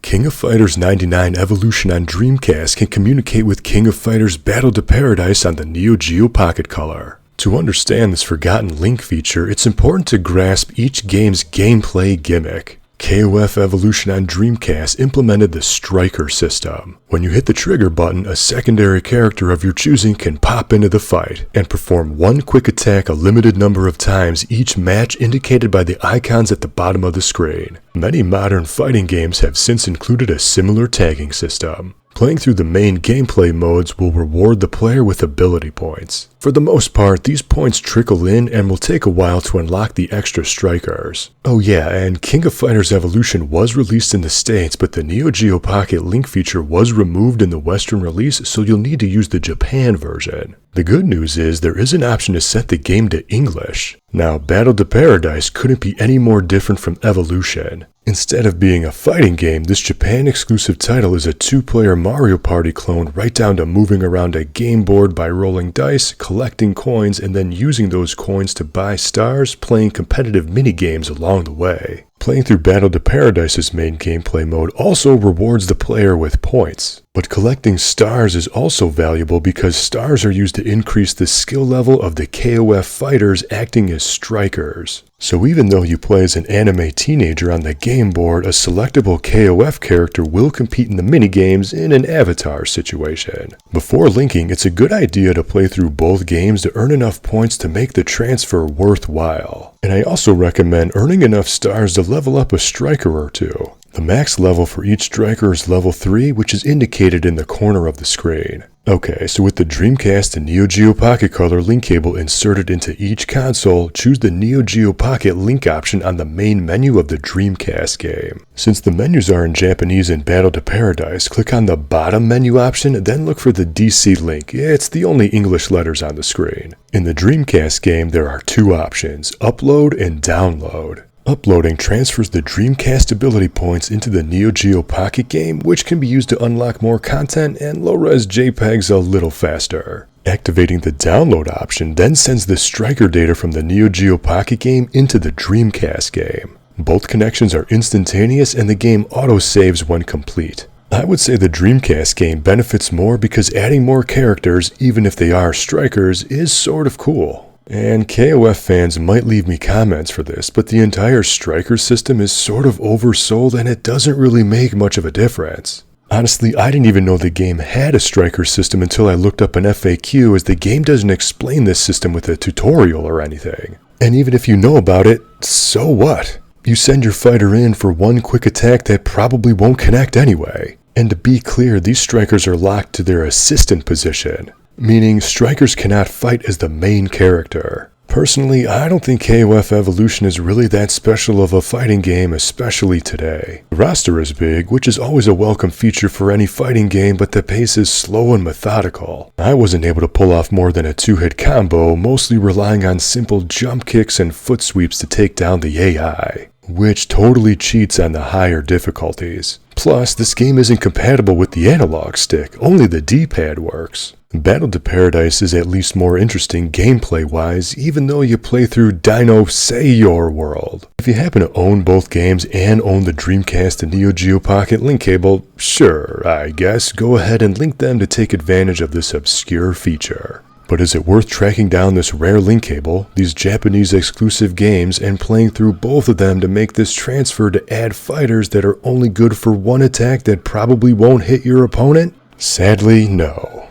King of Fighters 99 Evolution on Dreamcast can communicate with King of Fighters Battle to Paradise on the Neogeo Pocket Color. To understand this forgotten link feature, it's important to grasp each game's gameplay gimmick. KOF Evolution on Dreamcast implemented the striker system. When you hit the trigger button, a secondary character of your choosing can pop into the fight and perform one quick attack a limited number of times each match, indicated by the icons at the bottom of the screen. Many modern fighting games have since included a similar tagging system. Playing through the main gameplay modes will reward the player with ability points. For the most part, these points trickle in and will take a while to unlock the extra strikers. Oh yeah, and King of Fighters Evolution was released in the States, but the Neogeo Pocket link feature was removed in the Western release, so you'll need to use the Japan version. The good news is there is an option to set the game to English. Now, Battle to Paradise couldn't be any more different from Evolution. Instead of being a fighting game, this Japan-exclusive title is a two-player Mario Party clone, right down to moving around a game board by rolling dice, collecting coins, and then using those coins to buy stars, playing competitive minigames along the way. Playing through Battle to Paradise's main gameplay mode also rewards the player with points. But collecting stars is also valuable because stars are used to increase the skill level of the KOF fighters acting as strikers. So even though you play as an anime teenager on the game board, a selectable KOF character will compete in the minigames in an avatar situation. Before linking, it's a good idea to play through both games to earn enough points to make the transfer worthwhile. And I also recommend earning enough stars to level up a striker or two. The max level for each striker is level 3, which is indicated in the corner of the screen. Okay, so with the Dreamcast and Neogeo Pocket Color link cable inserted into each console, choose the Neogeo Pocket link option on the main menu of the Dreamcast game. Since the menus are in Japanese in Battle to Paradise, click on the bottom menu option, then look for the DC link. It's the only English letters on the screen. In the Dreamcast game, there are two options, upload and download. Uploading transfers the Dreamcast ability points into the Neogeo Pocket game, which can be used to unlock more content and low-res JPEGs a little faster. Activating the download option then sends the striker data from the Neogeo Pocket game into the Dreamcast game. Both connections are instantaneous and the game auto-saves when complete. I would say the Dreamcast game benefits more because adding more characters, even if they are strikers, is sort of cool. And KOF fans might leave me comments for this, but the entire striker system is sort of oversold and it doesn't really make much of a difference. Honestly, I didn't even know the game had a striker system until I looked up an FAQ, as the game doesn't explain this system with a tutorial or anything. And even if you know about it, so what? You send your fighter in for one quick attack that probably won't connect anyway. And to be clear, these strikers are locked to their assistant position, meaning strikers cannot fight as the main character. Personally, I don't think KOF Evolution is really that special of a fighting game, especially today. The roster is big, which is always a welcome feature for any fighting game, but the pace is slow and methodical. I wasn't able to pull off more than a 2-hit combo, mostly relying on simple jump kicks and foot sweeps to take down the AI, which totally cheats on the higher difficulties. Plus, this game isn't compatible with the analog stick, only the D-pad works. Battle to Paradise is at least more interesting gameplay-wise, even though you play through Dino Say Your World. If you happen to own both games and own the Dreamcast and Neogeo Pocket link cable, sure, I guess, go ahead and link them to take advantage of this obscure feature. But is it worth tracking down this rare link cable, these Japanese exclusive games, and playing through both of them to make this transfer to add fighters that are only good for one attack that probably won't hit your opponent? Sadly, no.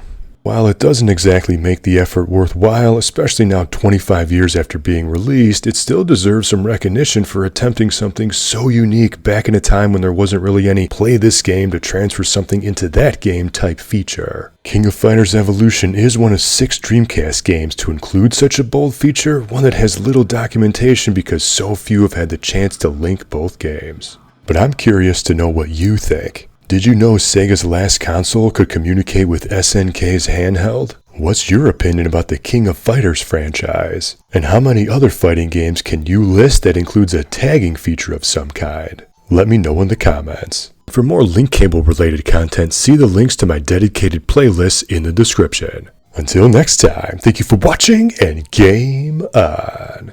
While it doesn't exactly make the effort worthwhile, especially now 25 years after being released, it still deserves some recognition for attempting something so unique back in a time when there wasn't really any play this game to transfer something into that game type feature. King of Fighters Evolution is one of 6 Dreamcast games to include such a bold feature, one that has little documentation because so few have had the chance to link both games. But I'm curious to know what you think. Did you know Sega's last console could communicate with SNK's handheld? What's your opinion about the King of Fighters franchise? And how many other fighting games can you list that includes a tagging feature of some kind? Let me know in the comments. For more link cable related content, see the links to my dedicated playlists in the description. Until next time, thank you for watching and game on!